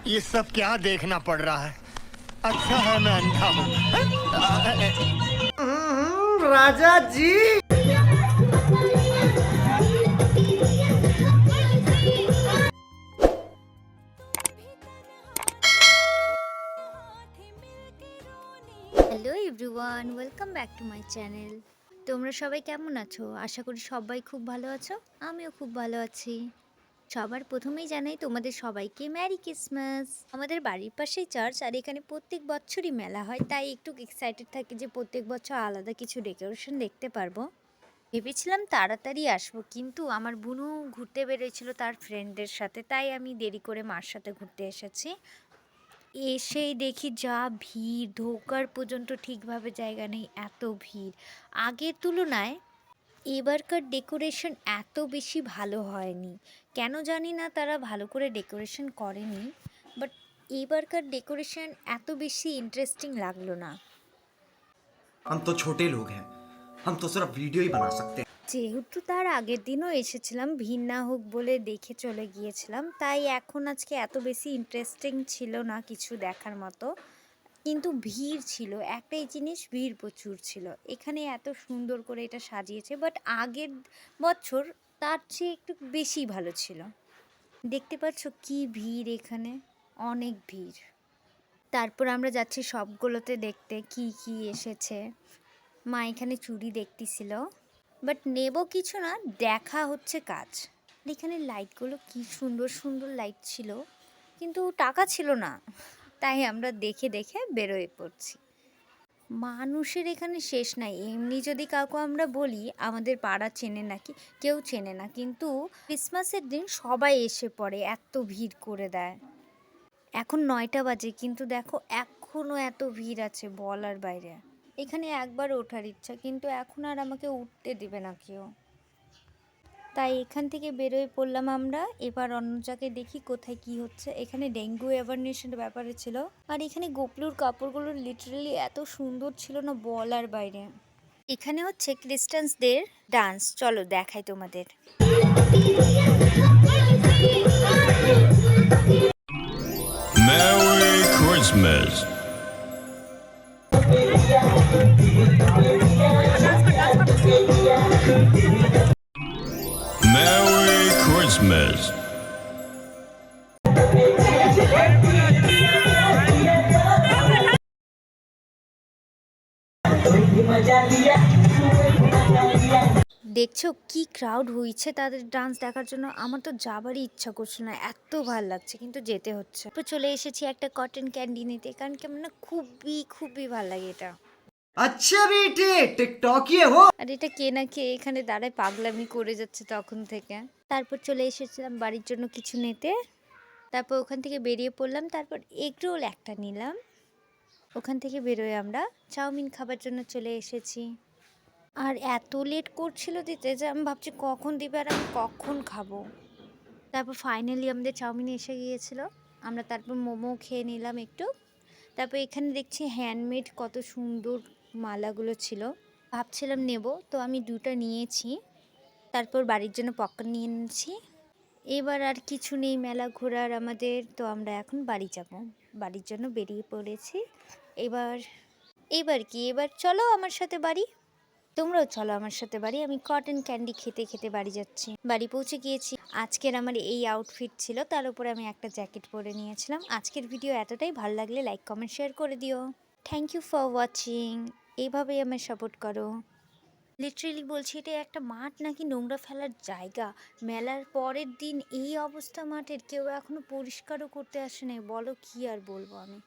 ये सब क्या देखना पड़ रहा है? अच्छा है मैं अंधा हूँ। राजा जी। Hello everyone, welcome back to my channel. তোমরা সবাই কেমন আছো? আশা করি সবাই খুব ভালো আছো। আমিও খুব ভালো আছি। সবার প্রথমেই জানাই তোমাদের সবাইকে ম্যারি ক্রিসমাস। আমাদের বাড়ির পাশেই চার্চ, আর এখানে প্রত্যেক বছরই মেলা হয়, তাই একটু এক্সাইটেড থাকি যে প্রত্যেক বছর আলাদা কিছু ডেকোরেশন দেখতে পারবো। ভেবেছিলাম তাড়াতাড়ি আসবো, কিন্তু আমার বুনু ঘুরতে বেরিয়েছিল তার ফ্রেন্ডদের সাথে, তাই আমি দেরি করে মার সাথে ঘুরতে এসেছি। এসেই দেখি যা ভিড়, ঢোকার পর্যন্ত ঠিকভাবে জায়গা নেই, এত ভিড়। আগের তুলনায় এবারকার ডেকোরেশন এত বেশি ভালো হয়নি। কেন জানি না, তারা ভালো করে ডেকোরেশন করেনি, বাট এবারকার ডেকোরেশন এত বেশি ইন্টারেস্টিং লাগলো না। हम तो छोटे लोग हैं, हम तो सिर्फ वीडियो ही बना सकते हैं। যেহেতু তার আগের দিনও এসেছিলাম, ভিড় না হোক বলে দেখে চলে গিয়েছিলাম, তাই এখন আজকে এত বেশি ইন্টারেস্টিং ছিল না কিছু দেখার মতো। কিন্তু ভিড় ছিল, একটাই জিনিস, ভিড় প্রচুর ছিল। এখানে এত সুন্দর করে এটা সাজিয়েছে, বাট আগের বছর তার চেয়ে একটু বেশি ভালো ছিল। দেখতে পাচ্ছ কি ভিড় এখানে, অনেক ভিড়। তারপর আমরা যাচ্ছি সবগুলোতে দেখতে কি কি এসেছে। মা এখানে চুড়ি দেখতেছিল, বাট নেব কিছু না, দেখা হচ্ছে কাজ। এখানে লাইটগুলো কি সুন্দর সুন্দর লাইট ছিল, কিন্তু টাকা ছিল না, তাই আমরা দেখে দেখে বেরোয় পড়ছি। মানুষের এখানে শেষ নাই। এমনি যদি কাউকে আমরা বলি আমাদের পাড়া চেনে নাকি, কেউ চেনে না, কিন্তু ক্রিসমাসের দিন সবাই এসে পড়ে, এত ভিড় করে দেয়। এখন 9টা বাজে, কিন্তু দেখো এখনও এত ভিড় আছে বলার বাইরে। এখানে একবার ওঠার ইচ্ছা, কিন্তু এখন আর আমাকে উঠতে দেবে না কেউ, তাই এখান থেকে বেরোয় পড়লাম আমরা। এবার অন্য জায়গায় দেখি কোথায় কি হচ্ছে। এখানে ডেঙ্গু অ্যাওয়ারনেসের ব্যাপারে ছিল, আর এখানে গোপলুর কাপড়গুলো লিটারালি এত সুন্দর ছিল না বলার বাইরে। এখানে হচ্ছে খ্রিস্টানসদের ডান্স, চলো দেখাই তোমাদের। Merry Christmas. Merry Christmas. দেখছো কি ক্রাউড হয়েছে তাদের ডান্স দেখার জন্য। আমার তো যাবারই ইচ্ছা করছে না, এত ভালো লাগছে, কিন্তু যেতে হচ্ছে। তো চলে এসেছি একটা কটন ক্যান্ডি নিতে, কারণ কি আমার না খুবই খুবই ভালো লাগে এটা। अच्छा बेटे टिकटॉक ये हो। আর এটা কে না কে এখানে দাঁড়ায় পাগলামি করে যাচ্ছে তখন থেকে। তারপর চলে এসেছিলাম বাড়ির জন্য কিছু নিতে। তারপর ওখান থেকে বেরিয়ে পড়লাম। তারপর এগ রোল একটা নিলাম। ওখান থেকে বেরোয় আমরা চাউমিন খাবার জন্য চলে এসেছি। আর এত লেট করছিল দিতে যে আমি ভাবছি কখন দিবে আর আমি কখন খাবো। তারপর ফাইনালি আমাদের চাউমিন এসে গিয়েছিল। আমরা তারপর মোমো খেয়ে নিলাম একটু। তারপর এখানে দেখছি হ্যান্ডমেড কত সুন্দর মালাগুলো ছিল, ভাবছিলাম নেব, তো আমি দুটো নিয়েছি। তারপর বাড়ির জন্য পপকর্ন নিয়ে নিয়েছি। এবার আর কিছু নেই মেলা ঘোরার আমাদের, তো আমরা এখন বাড়ি যাব। বাড়ির জন্য বেরিয়ে পড়েছি। এবার এবার চলো আমার সাথে বাড়ি। তোমরাও চলো আমার সাথে বাড়ি। আমি কটন ক্যান্ডি খেতে খেতে বাড়ি যাচ্ছি। বাড়ি পৌঁছে গিয়েছি। আজকের আমার এই আউটফিট ছিল, তার উপরে আমি একটা জ্যাকেট পরে নিয়েছিলাম। আজকের ভিডিও এতটাই ভালো লাগলে লাইক কমেন্ট শেয়ার করে দিও। Thank you for watching. এইভাবেই আমায় সাপোর্ট করো। লিটারেলি বলছি, এটা একটা মাঠ নাকি নোংরা ফেলার জায়গা। মেলার পরের দিন এই অবস্থা মাঠের, কেউ এখনো পরিষ্কারও করতে আসে নাই, বলো কি আর বলবো আমি।